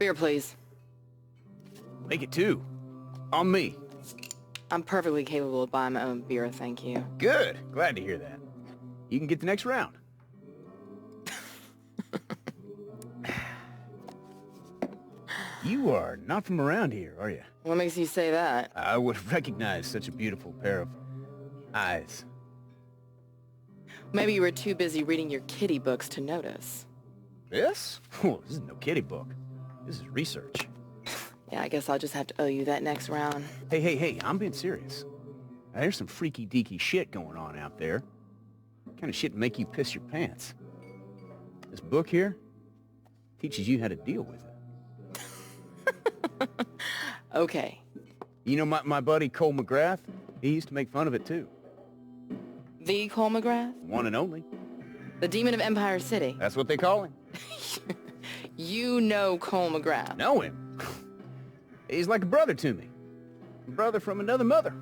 Beer, please. Make it 2. On me. I'm perfectly capable of buying my own beer, thank you. Good. Glad to hear that. You can get the next round. You are not from around here, are you? What makes you say that? I would have recognized such a beautiful pair of eyes. Maybe you were too busy reading your kitty books to notice. This? Oh, this is no kiddie book. This is research. Yeah, I guess I'll just have to owe you that next round. Hey, I'm being serious. Now, there's some freaky-deaky shit going on out there. Kind of shit to make you piss your pants. This book here teaches you how to deal with it. Okay. You know my buddy Cole MacGrath? He used to make fun of it too. The Cole MacGrath? One and only. The Demon of Empire City. That's what they call him. You know Cole MacGrath. Know him? He's like a brother to me. A brother from another mother.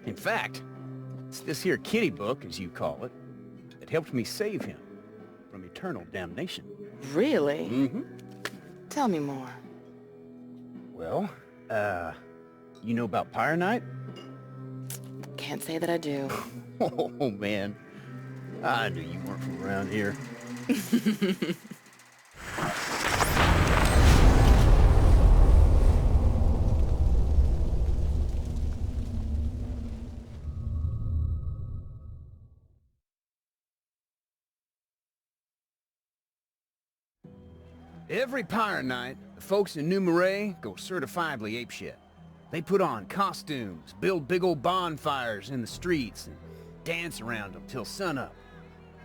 In fact, it's this here kitty book, as you call it, that helped me save him from eternal damnation. Really? Mm-hmm. Tell me more. Well, you know about Pyre Night? Can't say that I do. Oh, man. I knew you weren't from around here. Every Pyre Night, the folks in New Marais go certifiably apeshit. They put on costumes, build big old bonfires in the streets, and dance around them till sunup.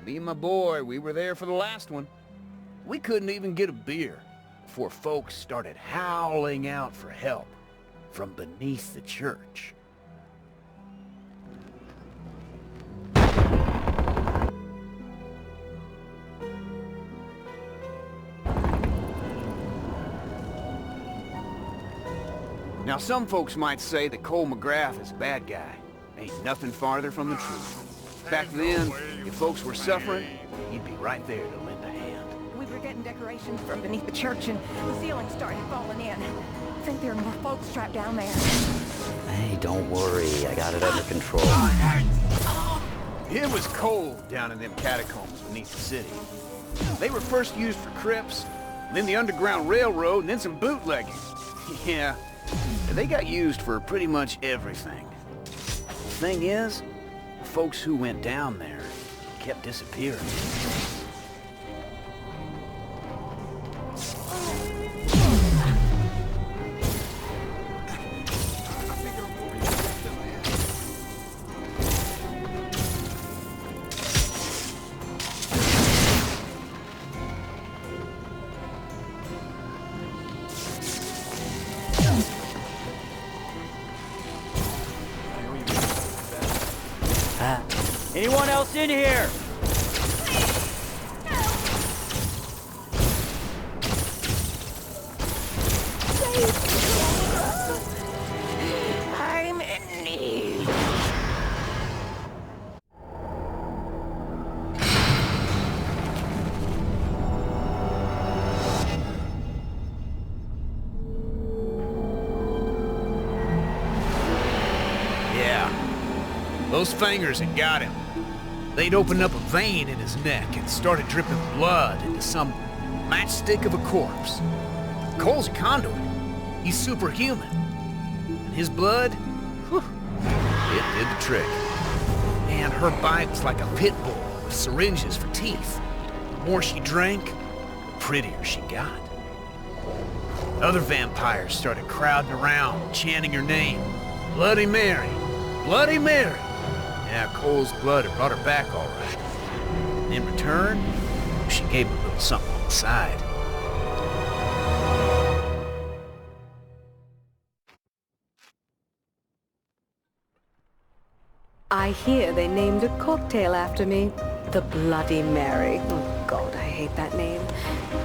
Me and my boy, we were there for the last one. We couldn't even get a beer before folks started howling out for help from beneath the church. Now, some folks might say that Cole MacGrath is a bad guy. Ain't nothing farther from the truth. Back then, if folks were suffering, he'd be right there to lend a hand. We were getting decorations from beneath the church and the ceiling started falling in. I think there are more folks trapped down there. Hey, don't worry. I got it under control. It was cold down in them catacombs beneath the city. They were first used for crypts, then the Underground Railroad, and then some bootlegging. Yeah. They got used for pretty much everything. The thing is, the folks who went down there kept disappearing. Anyone else in here? I'm in need. Yeah, those fingers had got him. They'd opened up a vein in his neck and started dripping blood into some matchstick of a corpse. Cole's a conduit. He's superhuman. And his blood, whew, it did the trick. Man, her bite was like a pit bull with syringes for teeth. The more she drank, the prettier she got. Other vampires started crowding around, chanting her name. Bloody Mary! Bloody Mary! Yeah, Cole's blood had brought her back all right. And in return, she gave him a little something on the side. I hear they named a cocktail after me. The Bloody Mary. Oh, God, I hate that name.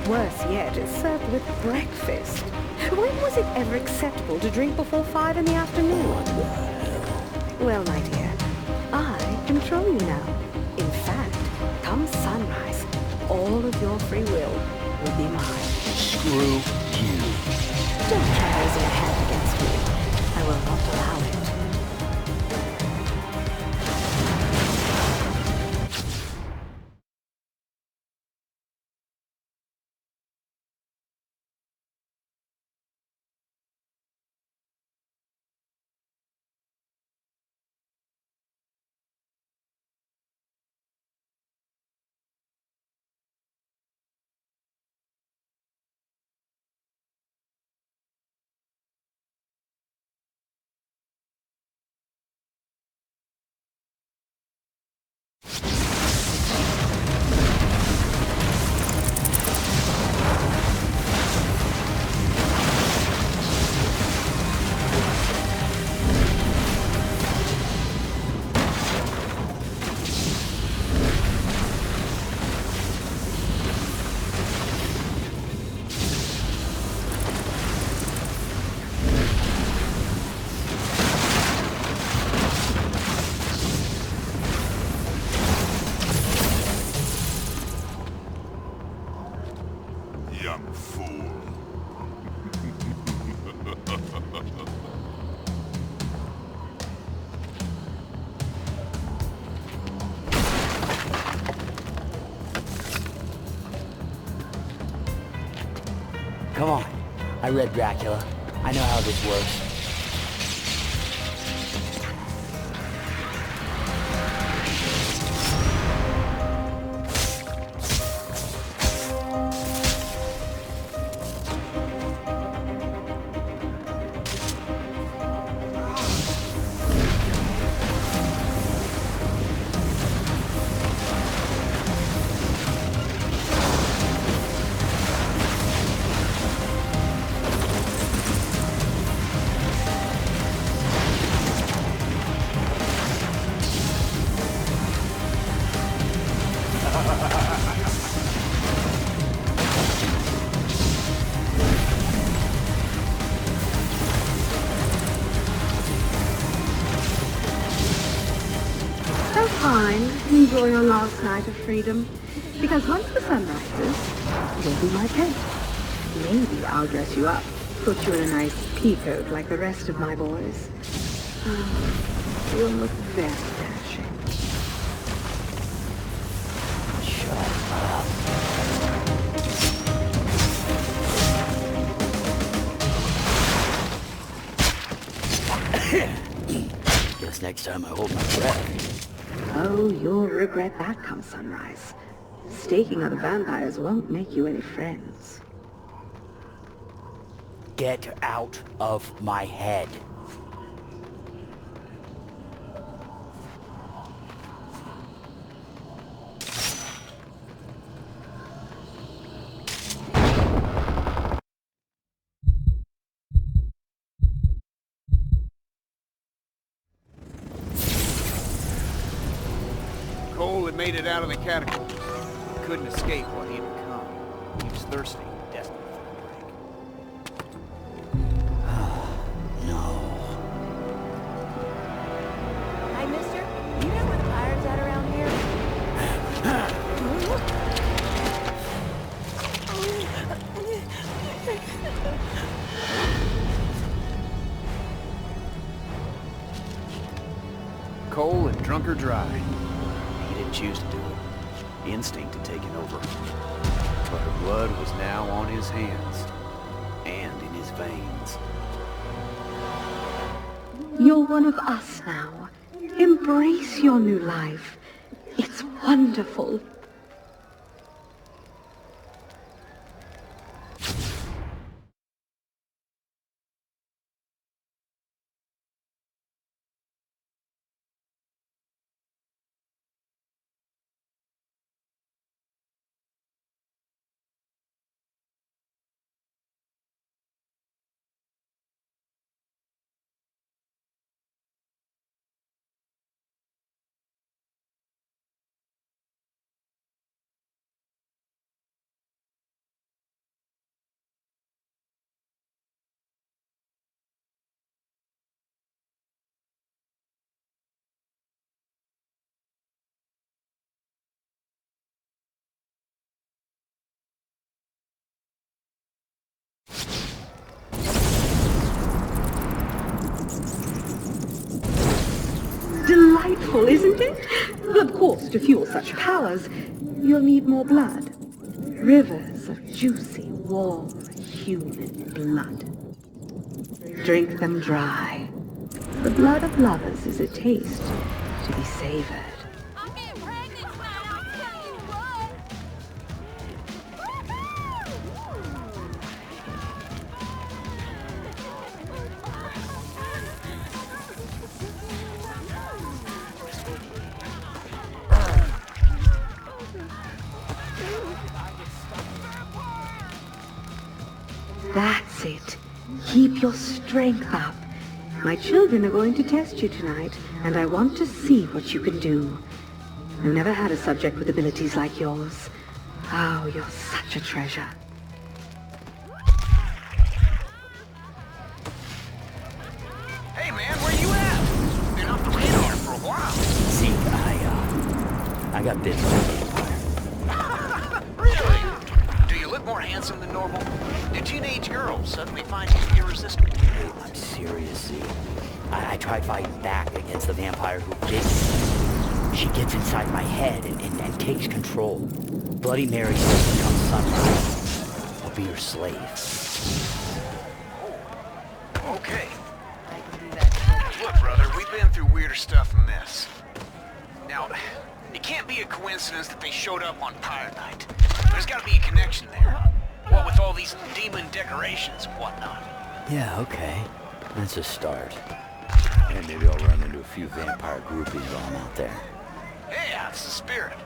Worse yet, it's served with breakfast. When was it ever acceptable to drink before 5 in the afternoon? What the hell? Well, my dear, I control you now. In fact, come sunrise, all of your free will be mine. Screw you. Don't try raising a hand against me. I will not allow it. Young fool. Come on. I read Dracula. I know how this works. So fine. Enjoy your last night of freedom. Because once the sun rises, you'll be my pet. Maybe I'll dress you up. Put you in a nice peacoat like the rest of my boys. You'll look very dashing. Guess next time I hold my breath. Oh, you'll regret that come sunrise. Staking other vampires won't make you any friends. Get out of my head. Cole had made it out of the catacombs. He couldn't escape what he had become. He was thirsty, desperate for a break. No. Hey, mister, you know where the pirates at around here? Cole had drunk her dry. He didn't choose to do it. Instinct had taken over. But her blood was now on his hands and in his veins. You're one of us now. Embrace your new life. It's wonderful. wonderful, isn't it? Of course, to fuel such powers, you'll need more blood. Rivers of juicy, warm, human blood. Drink them dry. The blood of lovers is a taste to be savored. I'm getting pregnant tonight, I'll tell you what. That's it. Keep your strength up. My children are going to test you tonight, and I want to see what you can do. I've never had a subject with abilities like yours. Oh, you're such a treasure. Hey man, where you at? Been off the radar for a while. Zeke, I got bit by a vampire. Really? Do you look more handsome than normal? Did teenage girls suddenly find you irresistible? I'm serious, Zeke. I tried fighting back against the vampire who bit me. She gets inside my head and takes control. Bloody Mary says come sunrise, I'll be her slave. Okay. Look, brother, we've been through weirder stuff than this. Now, it can't be a coincidence that they showed up on Pyre Night. There's gotta be a connection there. What with all these demon decorations and whatnot. Yeah, okay. That's a start. And maybe I'll run into a few vampire groupies while I'm out there. Hey, that's the spirit.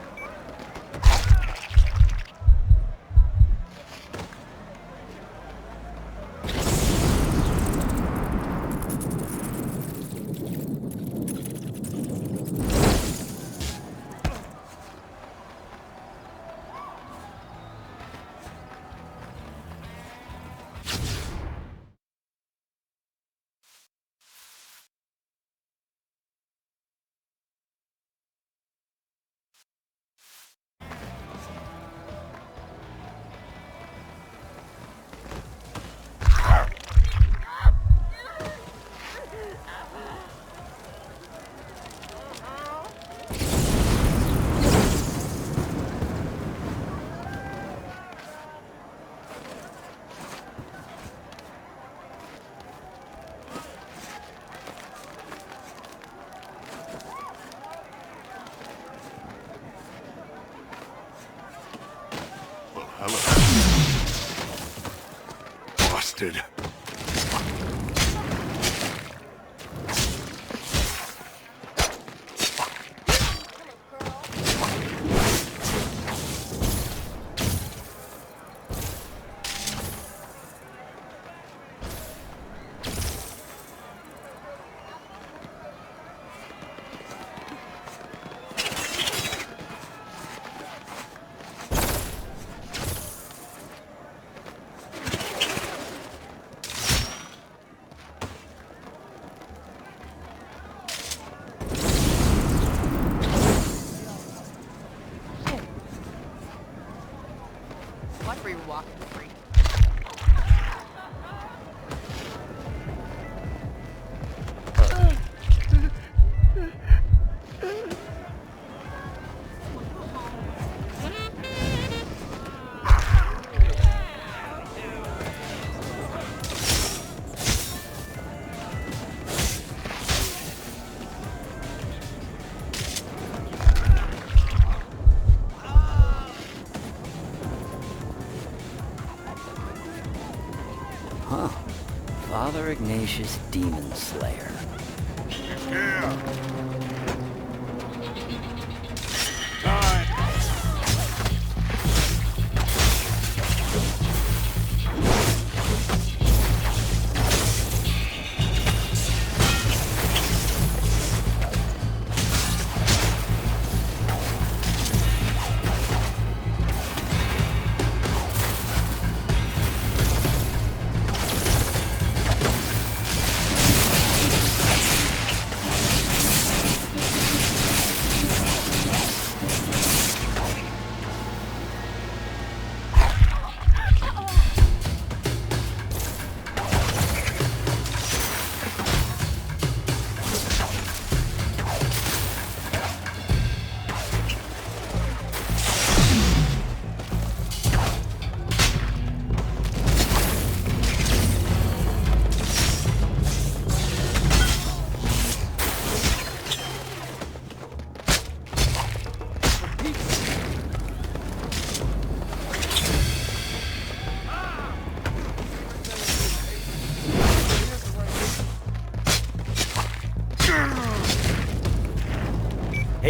Busted. Watch where you're walking, freak. Huh. Father Ignatius Demon Slayer. Yeah. Time.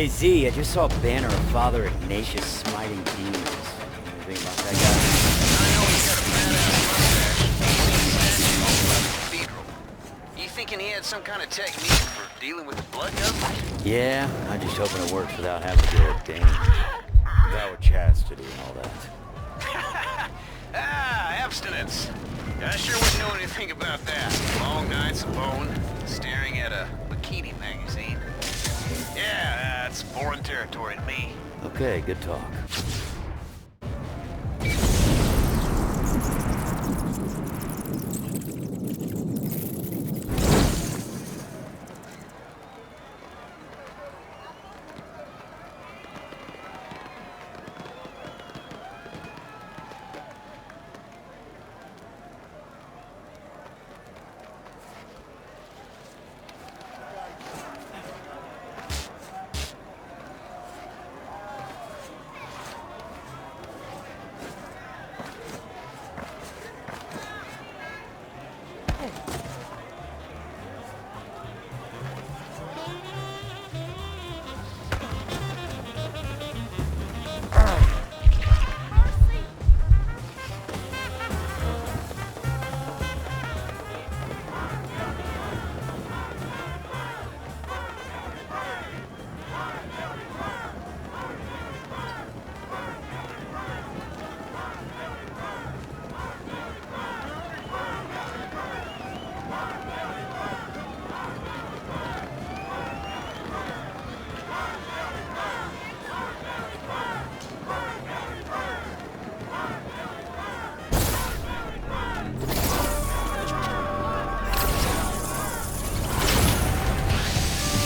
Hey Z, I just saw a banner of Father Ignatius smiting demons. Anything about that guy? I know he's got a badass mustache. Cathedral. You thinking he had some kind of technique for dealing with the blood guzzlers? Yeah, I'm just hoping it works without having to get ordained. Without chastity and all that. Abstinence. I sure wouldn't know anything about that. Long nights alone, staring at a bikini magazine. Yeah, that's foreign territory to me. Okay, good talk.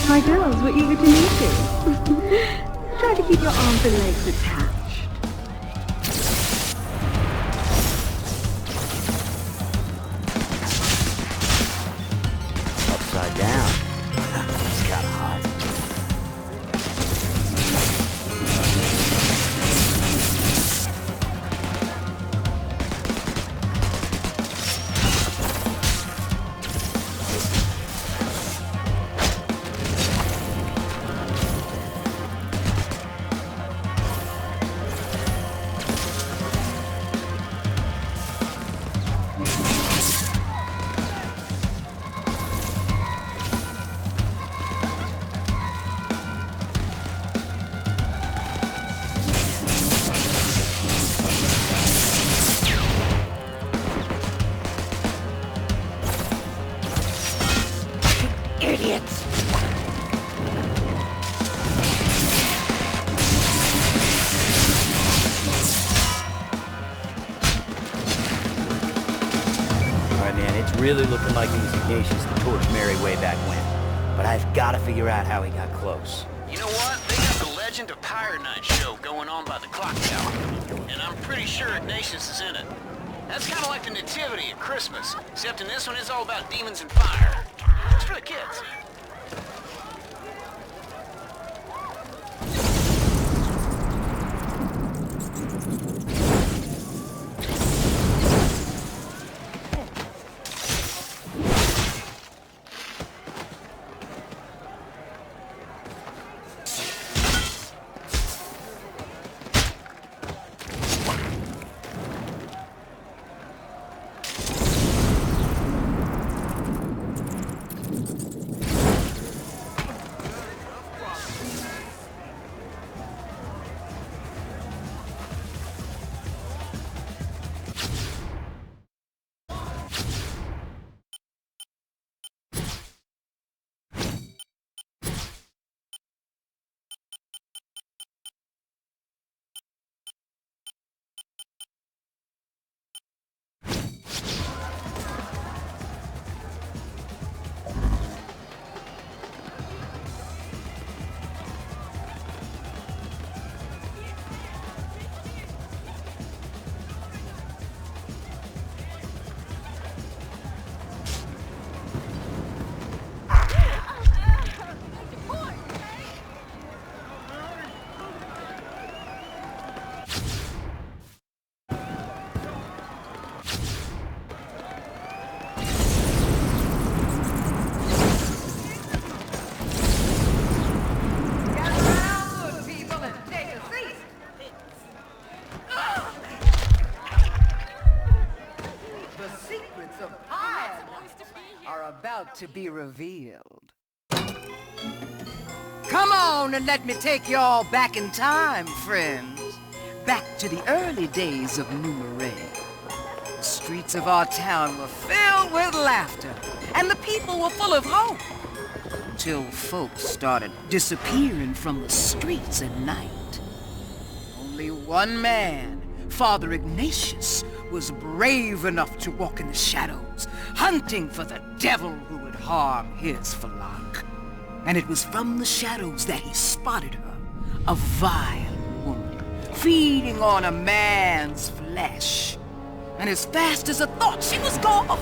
My girls were eager to meet you. Try to keep your arms and legs attached. Upside down. It's kinda hot. Idiots! Alright man, it's really looking like he was Ignatius the Torch Mary way back when. But I've gotta figure out how he got close. You know what? They got the Legend of Pyre Night show going on by the clock tower. And I'm pretty sure Ignatius is in it. That's kind of like the Nativity at Christmas, except in this one it's all about demons and fire. It's for the kids. about to be revealed. Come on and let me take y'all back in time, friends. Back to the early days of New Marais. The streets of our town were filled with laughter, and the people were full of hope. Until folks started disappearing from the streets at night. Only one man, Father Ignatius, was brave enough to walk in the shadows, hunting for the devil who would harm his flock. And it was from the shadows that he spotted her, a vile woman, feeding on a man's flesh. And as fast as a thought, she was gone,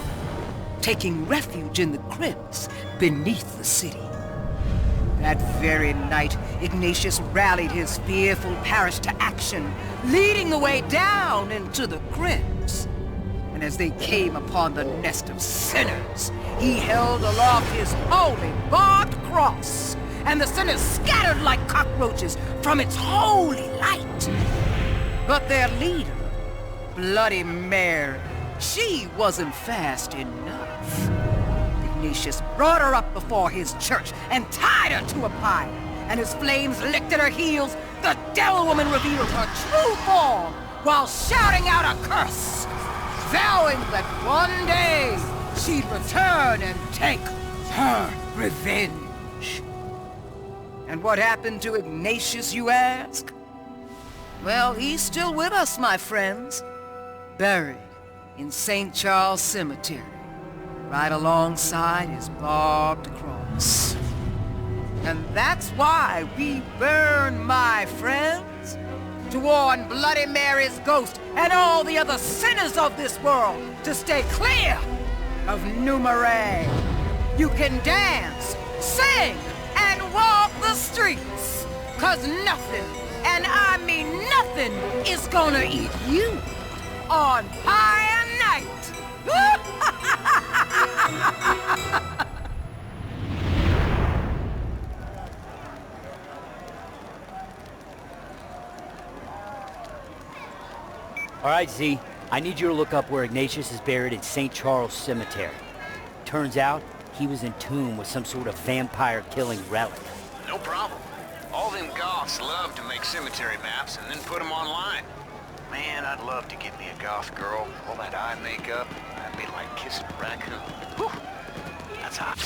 taking refuge in the crypts beneath the city. That very night, Ignatius rallied his fearful parish to action, leading the way down into the crypts. And as they came upon the nest of sinners, he held aloft his holy barbed cross, and the sinners scattered like cockroaches from its holy light. But their leader, Bloody Mary, she wasn't fast enough. Ignatius brought her up before his church and tied her to a pile. And as flames licked at her heels, the devil woman revealed her true form while shouting out a curse, vowing that one day she'd return and take her revenge. And what happened to Ignatius, you ask? Well, he's still with us, my friends. Buried in St. Charles Cemetery, right alongside his barbed cross. And that's why we burn, my friends, to warn Bloody Mary's ghost and all the other sinners of this world to stay clear of New Marais. You can dance, sing, and walk the streets, 'cause nothing, and I mean nothing, is gonna eat you on high night. All right, Z. I need you to look up where Ignatius is buried in St. Charles Cemetery. Turns out, he was entombed with some sort of vampire-killing relic. No problem. All them goths love to make cemetery maps and then put them online. Man, I'd love to get me a goth girl. All that eye makeup, that'd be like kissing a raccoon. Whew, that's hot.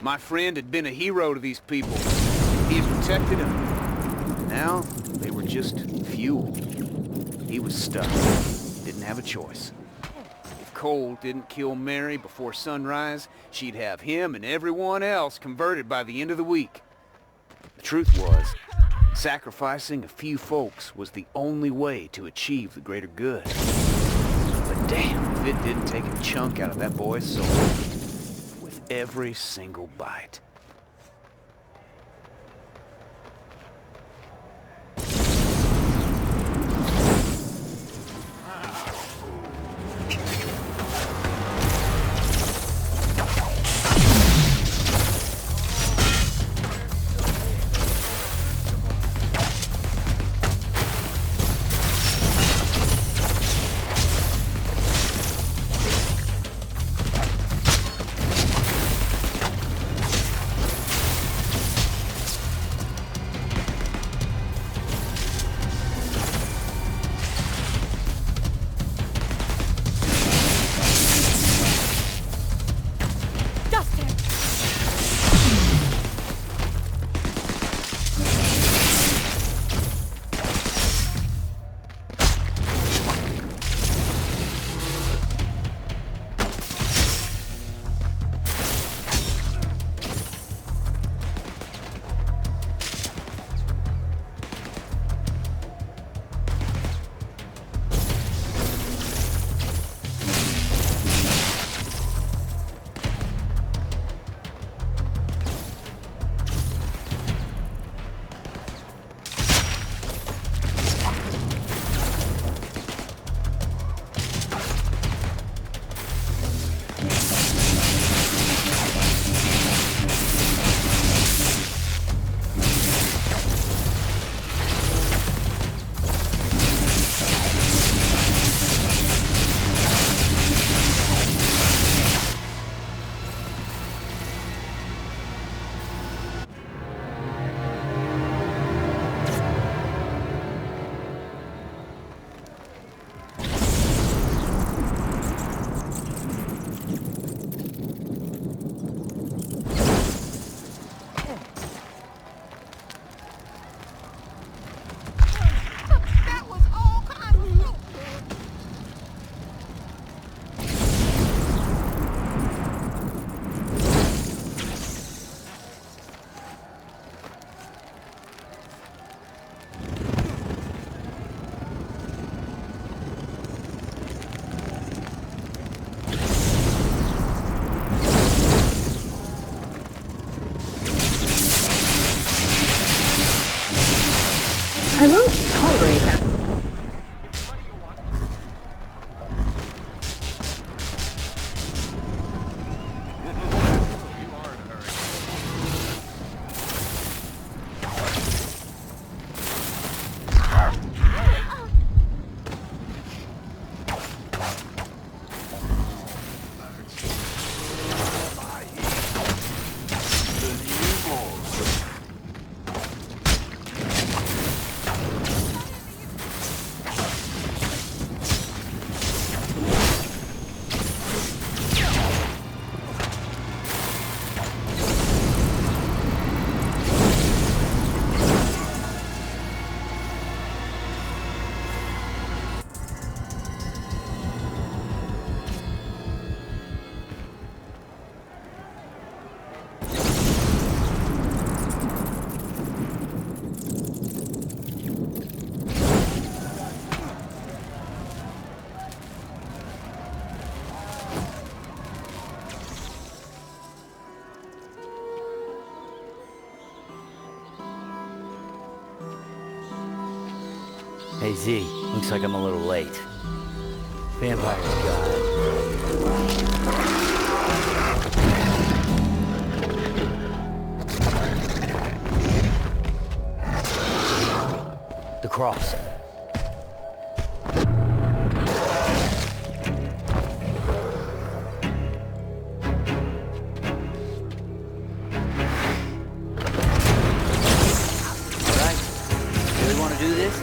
My friend had been a hero to these people. He had protected them. Now, they were just fuel. He was stuck. Didn't have a choice. If Cole didn't kill Mary before sunrise, she'd have him and everyone else converted by the end of the week. The truth was, sacrificing a few folks was the only way to achieve the greater good. But damn, if it didn't take a chunk out of that boy's soul. Every single bite. Hey, Z, looks like I'm a little late. Vampire's God. The cross. Do this?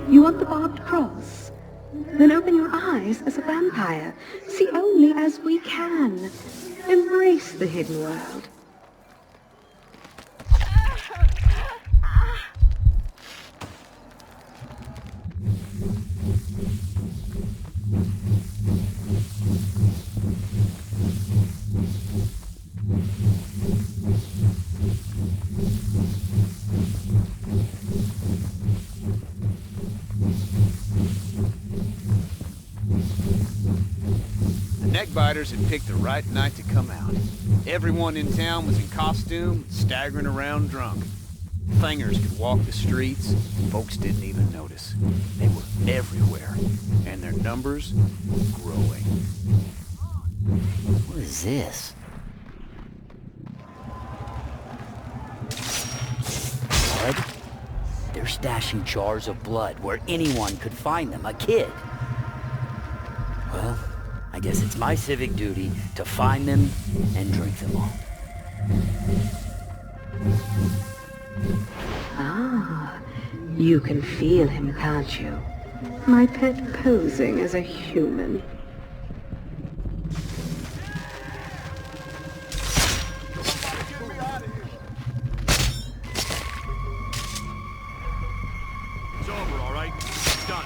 You want the barbed cross? Then open your eyes as a vampire. See only as we can. Embrace the hidden world. The neckbiters had picked the right night to come out. Everyone in town was in costume, staggering around drunk. Fangers could walk the streets, folks didn't even notice. They were everywhere, and their numbers were growing. What is this? Blood? They're stashing jars of blood where anyone could find them, a kid. Well, I guess it's my civic duty to find them and drink them all. Ah, you can feel him, can't you? My pet posing as a human. It's over, all right? It's done.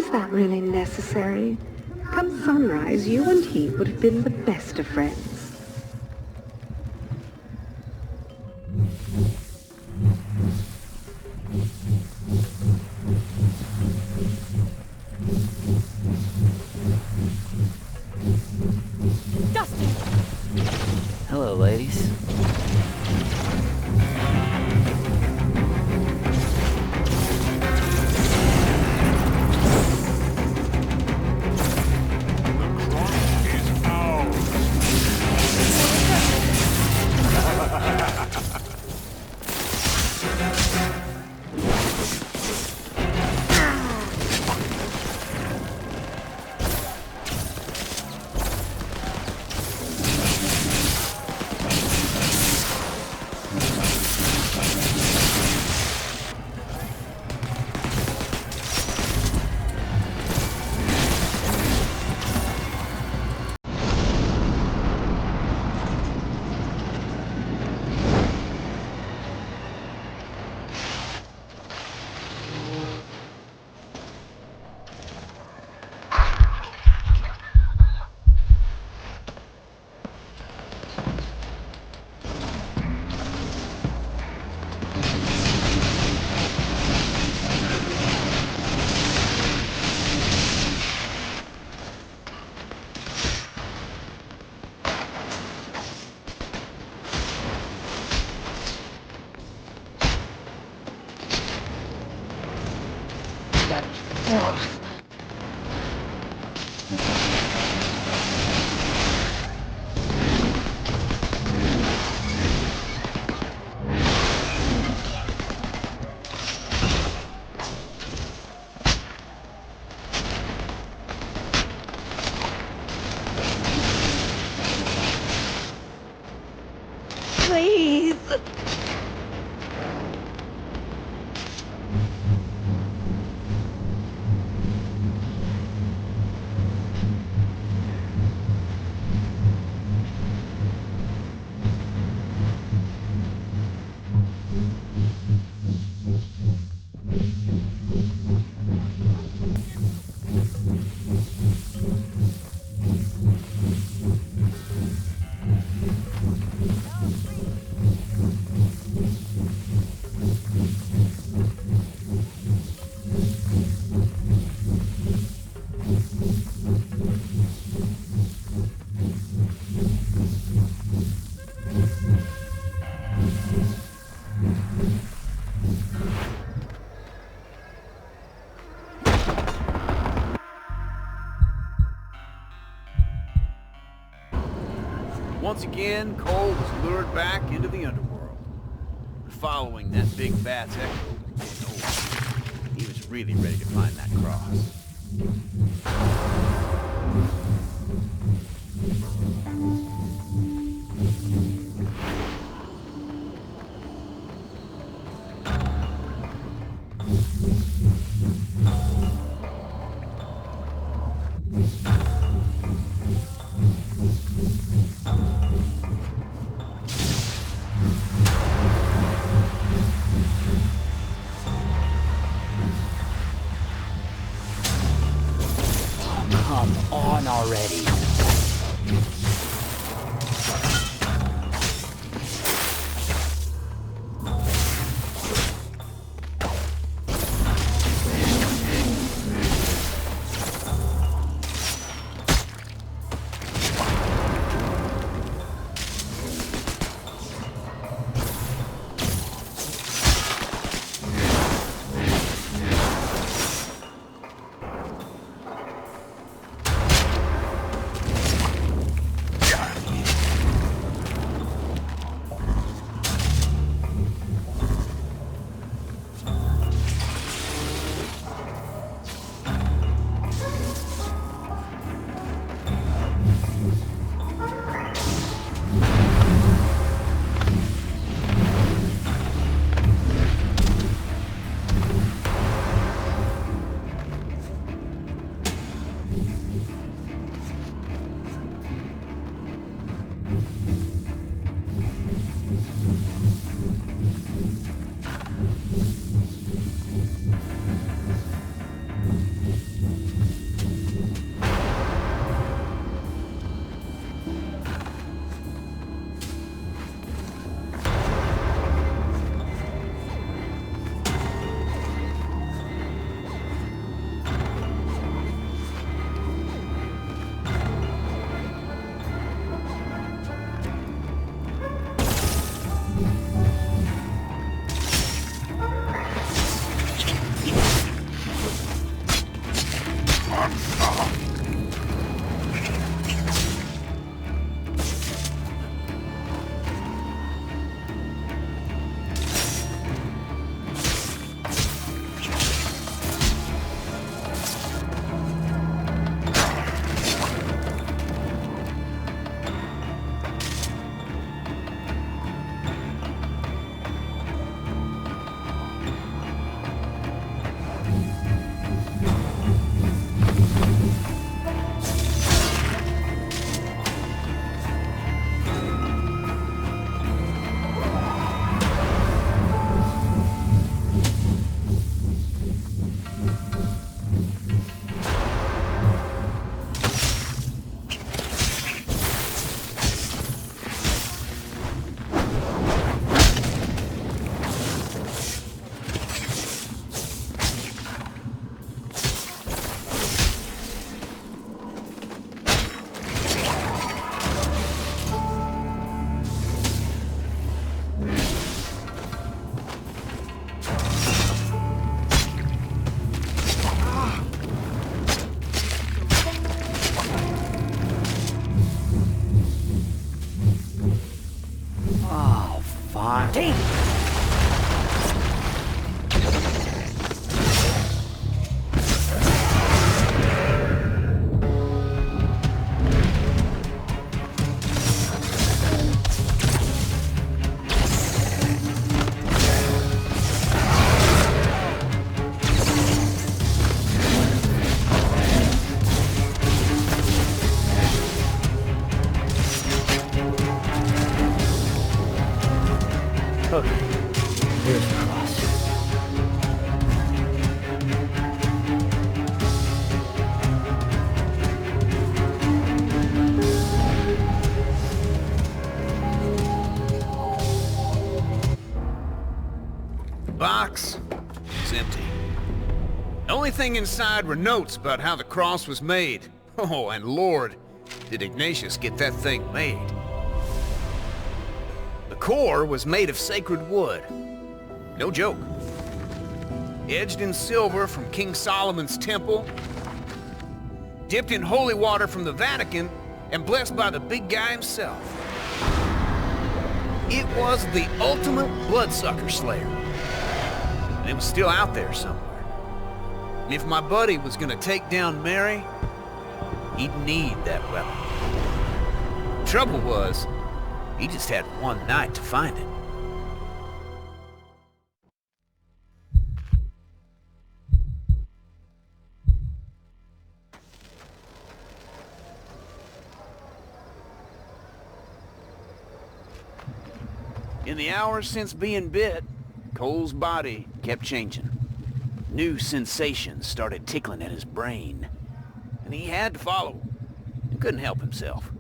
Was that really necessary? Come sunrise, you and he would have been the best of friends. Hello, ladies. Please. Once again, Cole was lured back into the underworld. Following that big bat's echo, he was really ready to find that cross. Come on already. Here's the cross. The box was empty. The only thing inside were notes about how the cross was made. Oh, and Lord, did Ignatius get that thing made. The core was made of sacred wood. No joke. Edged in silver from King Solomon's temple, dipped in holy water from the Vatican, and blessed by the big guy himself. It was the ultimate bloodsucker slayer. And it was still out there somewhere. And if my buddy was gonna take down Mary, he'd need that weapon. Trouble was, he just had one night to find it. In the hours since being bit, Cole's body kept changing. New sensations started tickling at his brain, and he had to follow. He couldn't help himself.